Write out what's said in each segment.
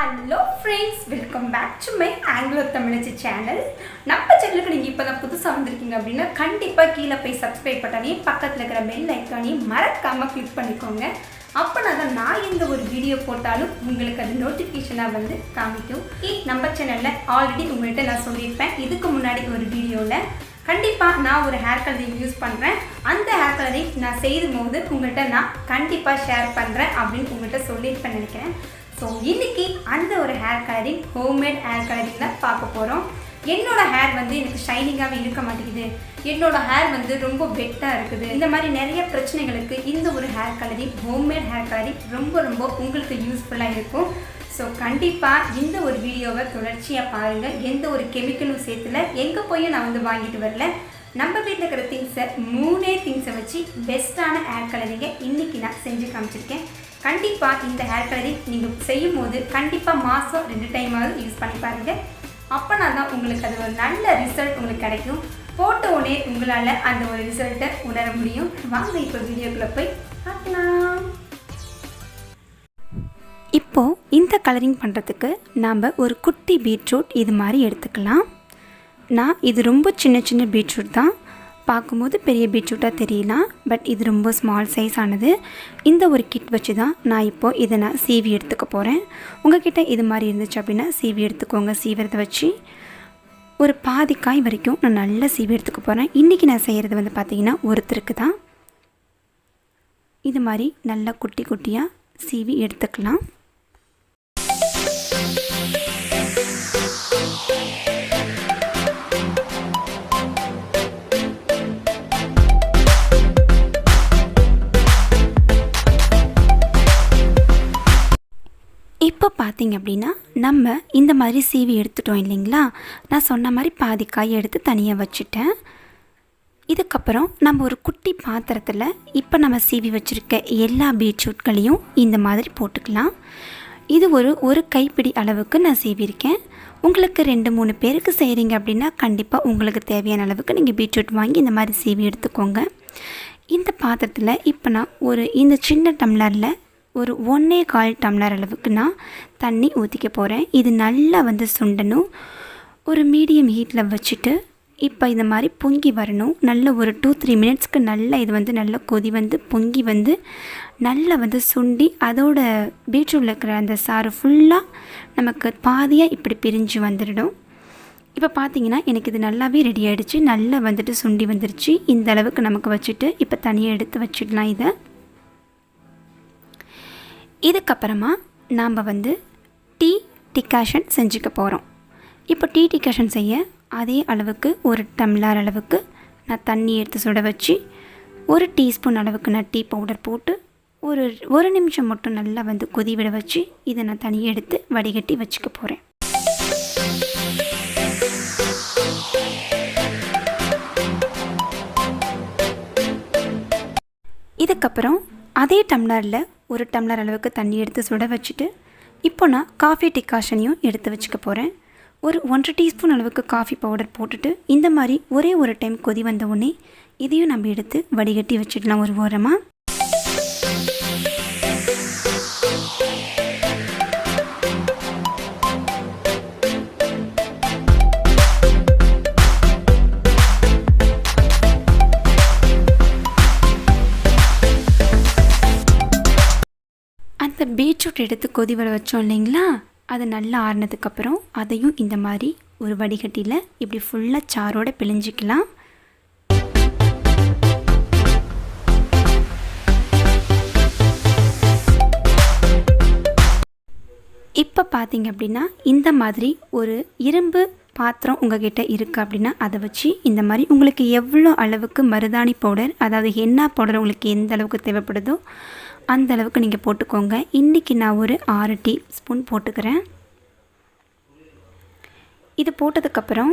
Hello friends, welcome back to my Anglo தமிழச்சி channel. நம்ம சேனலுக்கு நீங்கள் இப்போ தான் புதுசாக வந்திருக்கீங்க அப்படின்னா கண்டிப்பாக கீழே போய் சப்ஸ்கிரைப் பட்டானையும் பக்கத்தில் இருக்கிற பெல் ஐக்கானையும் மறக்காமல் கிளிக் பண்ணிக்கோங்க. அப்போனா தான் நான் எந்த ஒரு வீடியோ போட்டாலும் உங்களுக்கு அது நோட்டிஃபிகேஷனாக வந்து காமிக்கும். நம்ம சேனலில் ஆல்ரெடி உங்கள்கிட்ட நான் சொல்லியிருப்பேன், இதுக்கு முன்னாடி ஒரு வீடியோவில் கண்டிப்பாக நான் ஒரு ஹேர் கலரிங் யூஸ் பண்ணுறேன், அந்த ஹேர் கலரிங் நான் செய்யும் போது உங்கள்கிட்ட நான் கண்டிப்பாக ஷேர் பண்ணுறேன் அப்படின்னு உங்கள்கிட்ட சொல்லியிருப்பேன் நினைக்கிறேன். ஸோ இன்றைக்கி அந்த ஒரு hair colouring, homemade hair colouring தான் பார்க்க போகிறோம். என்னோடய ஹேர் வந்து எனக்கு ஷைனிங்காகவே இருக்க மாட்டேங்குது, என்னோடய ஹேர் வந்து ரொம்ப வெட்டாக இருக்குது, இந்த மாதிரி நிறைய பிரச்சனைகளுக்கு இந்த ஒரு hair colouring, homemade hair colouring ரொம்ப உங்களுக்கு யூஸ்ஃபுல்லாக இருக்கும். ஸோ கண்டிப்பாக இந்த ஒரு வீடியோவை தொடர்ச்சியாக பாருங்கள். எந்த ஒரு கெமிக்கலும் சேர்த்துல, எங்கே போய் நான் வந்து வாங்கிட்டு வரல, நம்ம வீட்டில் இருக்கிற திங்ஸை 3 திங்ஸை வச்சு பெஸ்ட்டான ஹேர் கலரிங்கை இன்றைக்கி நான் செஞ்சு காமிச்சிருக்கேன். கண்டிப்பாக இந்த ஹேர் கலரிங் நீங்கள் செய்யும் போது கண்டிப்பாக மாதம் 2 டைமாவது யூஸ் பண்ணி பாருங்கள். அப்போனா தான் உங்களுக்கு அது ஒரு நல்ல ரிசல்ட் உங்களுக்கு கிடைக்கும். போட்ட உடனே உங்களால் அந்த ஒரு ரிசல்ட்டை உணர முடியும். வாங்க இப்போ வீடியோக்குள்ளே போய் பார்க்கலாம். இப்போது இந்த கலரிங் பண்ணுறதுக்கு நாம் ஒரு குட்டி பீட்ரூட் இது மாதிரி எடுத்துக்கலாம். நான் இது ரொம்ப சின்ன பீட்ரூட் தான், பார்க்கும்போது பெரிய பீட்ரூட்டாக தெரியலாம், பட் இது ரொம்ப ஸ்மால் சைஸ் ஆனது. இந்த ஒரு கிட் வச்சு தான் நான் இப்போது இதை நான் சீவி எடுத்துக்க போகிறேன். உங்கள்கிட்ட இது மாதிரி இருந்துச்சு அப்படின்னா சீவி எடுத்துக்கோங்க. சீவிரதை வச்சு ஒரு பாதி காய் வரைக்கும் நான் நல்லா சீவி எடுத்துக்க போகிறேன். இன்றைக்கி நான் செய்கிறது வந்து பார்த்திங்கன்னா ஒருத்தருக்கு தான். இது மாதிரி நல்லா குட்டி குட்டியாக சீவி எடுத்துக்கலாம். இப்போ பார்த்திங்க அப்படின்னா நம்ம இந்த மாதிரி சீவி எடுத்துட்டோம் இல்லைங்களா. நான் சொன்ன மாதிரி பாதி காய் எடுத்து தனியாக வச்சுட்டேன். இதுக்கப்புறம் நம்ம ஒரு குட்டி பாத்திரத்தில் இப்போ நம்ம சீவி வச்சுருக்க எல்லா பீட்ரூட்களையும் இந்த மாதிரி போட்டுக்கலாம். இது ஒரு கைப்பிடி அளவுக்கு நான் சீவிருக்கேன். உங்களுக்கு 2-3 பேருக்கு செய்கிறீங்க அப்படின்னா கண்டிப்பாக உங்களுக்கு தேவையான அளவுக்கு நீங்கள் பீட்ரூட் வாங்கி இந்த மாதிரி சீவி எடுத்துக்கோங்க. இந்த பாத்திரத்தில் இப்போ நான் இந்த சின்ன டம்ளரில் ஒரு 1.25 டம்ளர் அளவுக்கு நான் தண்ணி ஊற்றிக்க போகிறேன். இது நல்லா வந்து சுண்டணும். ஒரு மீடியம் ஹீட்டில் வச்சுட்டு இப்போ இந்த மாதிரி பொங்கி வரணும். நல்ல ஒரு 2-3 மினிட்ஸ்க்கு நல்லா இது வந்து நல்லா கொதி வந்து பொங்கி வந்து நல்லா வந்து சுண்டி அதோட பீட்ரூட்டில் இருக்கிற அந்த சாறு ஃபுல்லாக நமக்கு பாதியாக இப்படி பிரிஞ்சு வந்துடும். இப்போ பார்த்தீங்கன்னா எனக்கு இது நல்லாவே ரெடி ஆகிடுச்சு. நல்லா வந்துட்டு சுண்டி வந்துருச்சு. இந்த அளவுக்கு நமக்கு வச்சுட்டு இப்போ தனியாக எடுத்து வச்சிடலாம். இதுக்கப்புறமா நாம் வந்து டீ டிகாஷன் செஞ்சுக்க போகிறோம். இப்போ டீ டிகாஷன் செய்ய அதே அளவுக்கு 1 டம்ளர் அளவுக்கு நான் தண்ணி எடுத்து சுட வச்சு 1 டீஸ்பூன் அளவுக்கு நான் டீ பவுடர் போட்டு ஒரு நிமிஷம் மட்டும் நல்லா வந்து கொதி விட வச்சு இதை நான் தனியாக எடுத்து வடிகட்டி வச்சுக்க போகிறேன். இதுக்கப்புறம் அதே டம்ளரில் 1 டம்ளர் அளவுக்கு தண்ணி எடுத்து சுட வச்சுட்டு இப்போ நான் காஃபி டிகாஷனையும் எடுத்து வச்சுக்க போகிறேன். ஒரு 1 டீஸ்பூன் அளவுக்கு காஃபி பவுடர் போட்டுட்டு இந்த மாதிரி ஒரு டைம் கொதி வந்த உடனே இதையும் நம்ம எடுத்து வடிகட்டி வச்சிடலாம் ஒரு ஓரமாக. அந்த பீட்ரூட் எடுத்து கொதி வர வச்சோம் இல்லைங்களா, அது நல்லா ஆறினதுக்கப்புறம் அதையும் இந்த மாதிரி ஒரு வடிகட்டியில் இப்படி ஃபுல்லாக சாரோடு பிழிஞ்சிக்கலாம். இப்போ பார்த்திங்க அப்படின்னா இந்த மாதிரி ஒரு இரும்பு பாத்திரம் உங்கள்கிட்ட இருக்குது அப்படின்னா அதை வச்சு இந்த மாதிரி உங்களுக்கு எவ்வளோ அளவுக்கு மருதாணி பவுடர், அதாவது ஹென்னா பவுடர் உங்களுக்கு எந்த அளவுக்கு தேவைப்படுதோ அந்த அளவுக்கு நீங்கள் போட்டுக்கோங்க. இன்றைக்கி நான் ஒரு 6 டீஸ்பூன் போட்டுக்கிறேன். இது போட்டதுக்கப்புறம்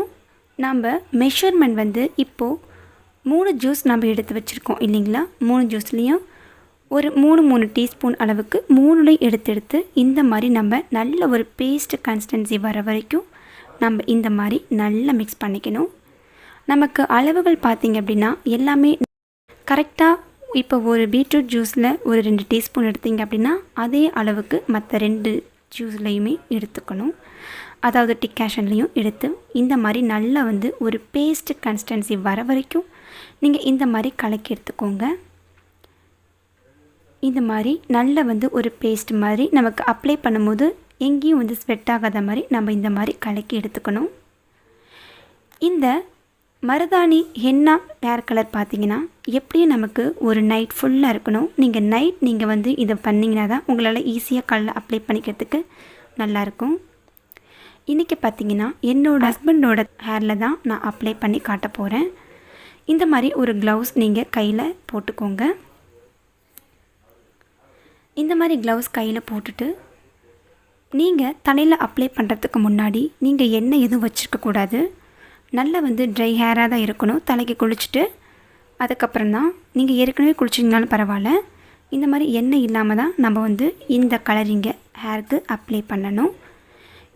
நம்ம மெஷர்மெண்ட் வந்து இப்போது 3 ஜூஸ் நம்ம எடுத்து வச்சுருக்கோம் இல்லைங்களா. 3 ஜூஸ்லேயும் ஒரு 3 டீஸ்பூன் அளவுக்கு 3 எடுத்து இந்த மாதிரி நம்ம நல்ல ஒரு பேஸ்ட் கன்சிஸ்டன்சி வர வரைக்கும் நம்ம இந்த மாதிரி நல்லா மிக்ஸ் பண்ணிக்கணும். நமக்கு அளவுகள் பார்த்திங்க அப்படின்னா எல்லாமே கரெக்டாக இப்போ ஒரு பீட்ரூட் ஜூஸில் ஒரு 2 டீஸ்பூன் எடுத்தீங்க அப்படின்னா அதே அளவுக்கு மற்ற 2 ஜூஸ்லேயுமே எடுத்துக்கணும், அதாவது டிகாஷன்லேயும் எடுத்து இந்த மாதிரி நல்லா வந்து ஒரு பேஸ்ட் கன்சிஸ்டன்சி வர வரைக்கும் நீங்கள் இந்த மாதிரி கலக்கி எடுத்துக்கோங்க. இந்த மாதிரி நல்லா வந்து ஒரு பேஸ்ட் மாதிரி நமக்கு அப்ளை பண்ணும்போது எங்கேயும் வந்து ஸ்வெட் ஆகாத மாதிரி நம்ம இந்த மாதிரி கலக்கி எடுத்துக்கணும். இந்த மருதாணி ஹென்னா ஹேர் கலர் பார்த்திங்கன்னா எப்படியும் நமக்கு ஒரு நைட் ஃபுல்லாக இருக்கணும். நீங்கள் வந்து இதை பண்ணிங்கன்னா தான் உங்களால் ஈஸியாக கலர் அப்ளை பண்ணிக்கிறதுக்கு நல்லாயிருக்கும். இன்றைக்கி பார்த்திங்கன்னா என்னோடய ஹஸ்பண்டோட ஹேரில் தான் நான் அப்ளை பண்ணி காட்ட போகிறேன். இந்த மாதிரி ஒரு க்ளவுஸ் நீங்கள் கையில் போட்டுக்கோங்க. இந்த மாதிரி க்ளவுஸ் கையில் போட்டுட்டு நீங்கள் தலையில் அப்ளை பண்ணுறதுக்கு முன்னாடி நீங்கள் எண்ணெய் எதுவும் வச்சுருக்கக்கூடாது. நல்லா வந்து ட்ரை ஹேராக தான் இருக்கணும். தலைக்கு குளிச்சுட்டு அதுக்கப்புறம் தான் நீங்கள் ஏற்கனவே குளிச்சிங்கனாலும் பரவாயில்ல, இந்த மாதிரி எண்ணெய் இல்லாமல் தான் நம்ம வந்து இந்த கலரிங்கை ஹேருக்கு அப்ளை பண்ணணும்.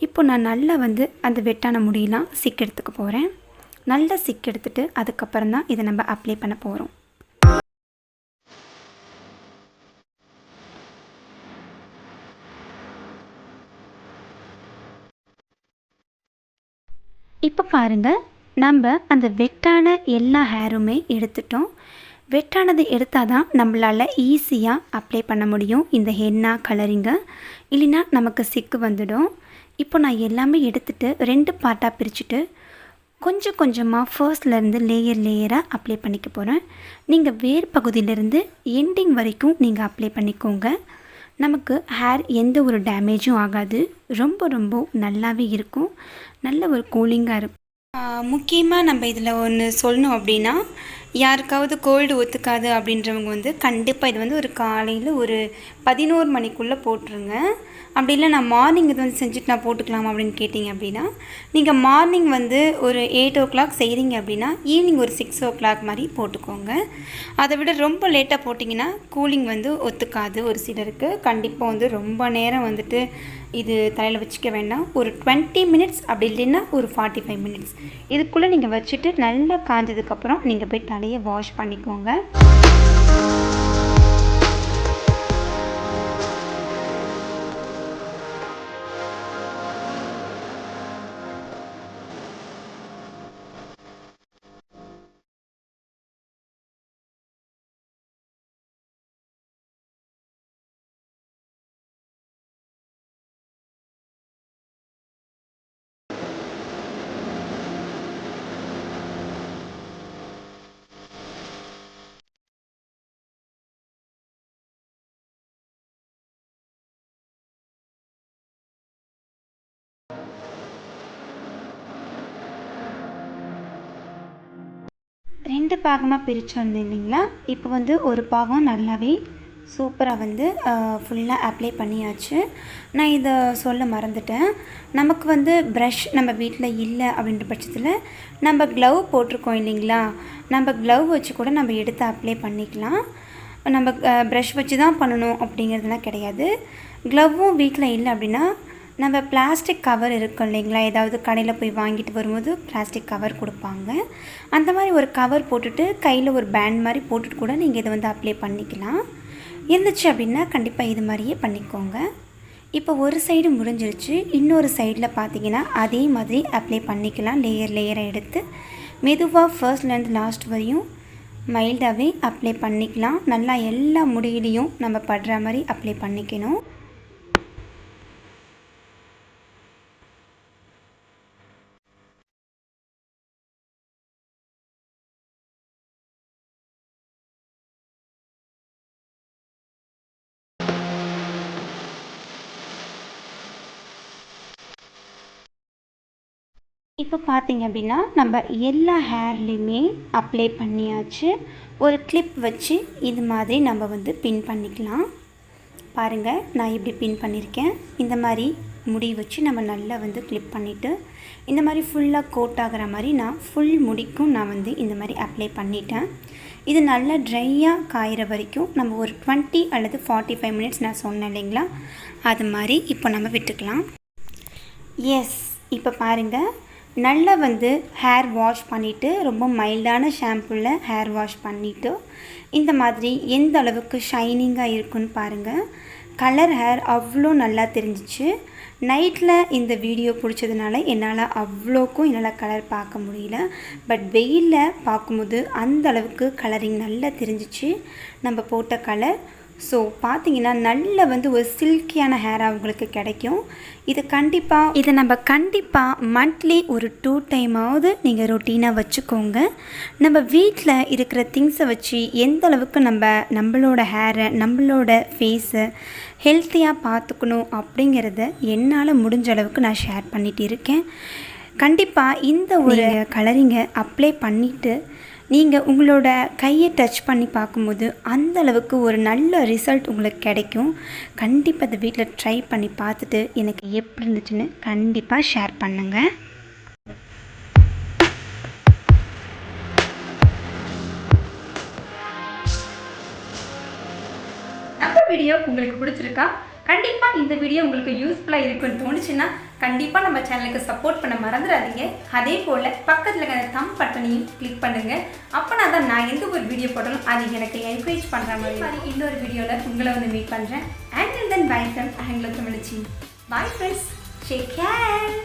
இப்போ நான் நல்லா வந்து அந்த வெட்டான முடியெல்லாம் சிக் எடுத்துக்க போகிறேன். நல்லா சிக் எடுத்துகிட்டு அதுக்கப்புறம் தான் இதை நம்ம அப்ளை பண்ண போகிறோம். இப்போ பாருங்கள், நம்ம அந்த வெட்டான எல்லா ஹேருமே எடுத்துட்டோம். வெட்டானது எடுத்தால் தான் நம்மளால் ஈஸியாக அப்ளை பண்ண முடியும் இந்த ஹென்னா கலரிங்கை, இல்லைன்னா நமக்கு சிக்கு வந்துடும். இப்போ நான் எல்லாமே எடுத்துகிட்டு 2 பார்ட்டாக பிரிச்சுட்டு கொஞ்சம் கொஞ்சமாக ஃபர்ஸ்ட்லேருந்து லேயராக அப்ளை பண்ணிக்க போகிறேன். நீங்கள் வேர் பகுதியிலேருந்து எண்டிங் வரைக்கும் நீங்கள் அப்ளை பண்ணிக்கோங்க. நமக்கு ஹேர் எந்த ஒரு டேமேஜும் ஆகாது, ரொம்ப நல்லாவே இருக்கும், நல்ல ஒரு கூலிங்காக இருக்கும். முக்கியமாக நம்ம இதில் ஒன்று சொல்லணும் அப்படின்னா, யாருக்காவது கோல்டு ஒத்துக்காது அப்படின்றவங்க வந்து கண்டிப்பாக இது வந்து ஒரு காலையில் ஒரு 11 மணிக்குள்ளே போட்டுருங்க. அப்படி இல்லை நான் மார்னிங் இது வந்து செஞ்சுட்டு நான் போட்டுக்கலாம் அப்படின்னு கேட்டிங்க அப்படின்னா, நீங்கள் மார்னிங் வந்து ஒரு 8 o'clock செய்கிறீங்க அப்படின்னா ஈவினிங் ஒரு 6 o'clock மாதிரி போட்டுக்கோங்க. அதை விட ரொம்ப லேட்டாக போட்டிங்கன்னா கூலிங் வந்து ஒத்துக்காது ஒரு சிலருக்கு. கண்டிப்பாக வந்து ரொம்ப நேரம் வந்துட்டு இது தலையில் வச்சுக்க வேண்டாம். ஒரு 20 minutes அப்படி இல்லைன்னா ஒரு 45 minutes இதுக்குள்ளே நீங்கள் வச்சுட்டு நல்லா காஞ்சதுக்கப்புறம் நீங்கள் போய் தலையை வாஷ் பண்ணிக்கோங்க. ரெண்டு பாகமாக பிரிச்சுருந்தேன் இல்லைங்களா? இப்போ வந்து ஒரு பாகம் நல்லாவே சூப்பராக வந்து ஃபுல்லாக அப்ளை பண்ணியாச்சு. நான் இதை சொல்ல மறந்துட்டேன். நமக்கு வந்து ப்ரஷ் நம்ம வீட்டில் இல்லை அப்படின்ற பட்சத்தில் நம்ம க்ளவ் போட்டிருக்கோம் இல்லைங்களா? நம்ம க்ளவ் வச்சு கூட நம்ம எடுத்து அப்ளை பண்ணிக்கலாம். நம்ம ப்ரஷ் வச்சு தான் பண்ணணும் அப்படிங்கிறதுலாம் கிடையாது. க்ளவ்வும் வீட்டில் இல்லை அப்படின்னா நம்ம பிளாஸ்டிக் கவர் இருக்கும் இல்லைங்களா? ஏதாவது கடையில் போய் வாங்கிட்டு வரும்போது பிளாஸ்டிக் கவர் கொடுப்பாங்க. அந்த மாதிரி ஒரு கவர் போட்டுட்டு கையில் ஒரு பேண்ட் மாதிரி போட்டுட்டு கூட நீங்கள் இதை வந்து அப்ளை பண்ணிக்கலாம். இருந்துச்சு அப்படின்னா கண்டிப்பாக இது மாதிரியே பண்ணிக்கோங்க. இப்போ ஒரு சைடு முடிஞ்சிருச்சு. இன்னொரு சைடில் பார்த்தீங்கன்னா அதே மாதிரி அப்ளை பண்ணிக்கலாம். லேயராக எடுத்து மெதுவாக ஃபர்ஸ்ட்லேருந்து லாஸ்ட் வரையும் மைல்டாகவே அப்ளை பண்ணிக்கலாம். நல்லா எல்லா முடியிலையும் நம்ம படுற மாதிரி அப்ளை பண்ணிக்கணும். இப்போ பார்த்தீங்க அப்படின்னா நம்ம எல்லா ஹேர்லேயுமே அப்ளை பண்ணியாச்சு. ஒரு கிளிப் வச்சு இது மாதிரி நம்ம வந்து பின் பண்ணிக்கலாம். பாருங்கள், நான் இப்படி பின் பண்ணியிருக்கேன். இந்த மாதிரி முடி வச்சு நம்ம நல்லா வந்து கிளிப் பண்ணிவிட்டு இந்த மாதிரி ஃபுல்லாக கோட் ஆகிற மாதிரி நான் ஃபுல் முடிக்கும் நான் வந்து இந்த மாதிரி அப்ளை பண்ணிட்டேன். இது நல்லா ட்ரையாக காயிற வரைக்கும் நம்ம ஒரு 20 அல்லது 45 மினிட்ஸ் நான் சொன்னேன் இல்லைங்களா? அது மாதிரி இப்போ நம்ம விட்டுக்கலாம். எஸ், இப்போ பாருங்கள், நல்லா வந்து ஹேர் வாஷ் பண்ணிவிட்டு ரொம்ப மைல்டான ஷாம்புவில் ஹேர் வாஷ் பண்ணிவிட்டு இந்த மாதிரி எந்த அளவுக்கு ஷைனிங்காக இருக்குன்னு பாருங்கள். கலர் ஹேர் அவ்வளோ நல்லா தெரிஞ்சிச்சு. நைட்டில் இந்த வீடியோ பிடிச்சதுனால என்னால் அவ்வளோக்கும் என்னால் கலர் பார்க்க முடியல. பட் வெயிலில் பார்க்கும்போது அந்த அளவுக்கு கலரிங் நல்லா தெரிஞ்சிச்சு நம்ம போட்ட கலர். ஸோ பார்த்தீங்கன்னா நல்ல ஒரு சில்கியான ஹேராக உங்களுக்கு கிடைக்கும். இதை நம்ம கண்டிப்பாக மந்த்லி ஒரு 2 டைமாவது நீங்கள் ரொட்டீனாக வச்சுக்கோங்க. நம்ம வீட்டில் இருக்கிற திங்ஸை வச்சு எந்த அளவுக்கு நம்மளோட ஹேரை நம்மளோட ஃபேஸை ஹெல்த்தியாக பார்த்துக்கணும் அப்படிங்கிறத என்னால் முடிஞ்ச அளவுக்கு நான் ஷேர் பண்ணிகிட்டு இருக்கேன். கண்டிப்பாக இந்த ஒரு கலரிங்கை அப்ளை பண்ணிவிட்டு நீங்கள் உங்களோட கையை டச் பண்ணி பார்க்கும்போது அந்தளவுக்கு ஒரு நல்ல ரிசல்ட் உங்களுக்கு கிடைக்கும். கண்டிப்பாக அதை வீட்டில் ட்ரை பண்ணி பார்த்துட்டு எனக்கு எப்படி இருந்துச்சுன்னு கண்டிப்பாக ஷேர் பண்ணுங்கள். நம்ம வீடியோ உங்களுக்கு பிடிச்சிருக்கா? கண்டிப்பாக இந்த வீடியோ உங்களுக்கு யூஸ்ஃபுல்லாக இருக்குன்னு தோணுச்சுன்னா கண்டிப்பாக நம்ம சேனலுக்கு சப்போர்ட் பண்ண மறந்துடாதீங்க. அதே போல் பக்கத்தில் இருக்கிற தம் பட்டனையும் கிளிக் பண்ணுங்கள். அப்போனா தான் நான் எந்த ஒரு வீடியோ போட்டாலும் அது எனக்கு என்கரேஜ் பண்ணுற மாதிரி இன்னொரு வீடியோவில் உங்களை மீட் பண்ணுறேன். And then by from Anglo Thamizhachi. Bye friends, take care.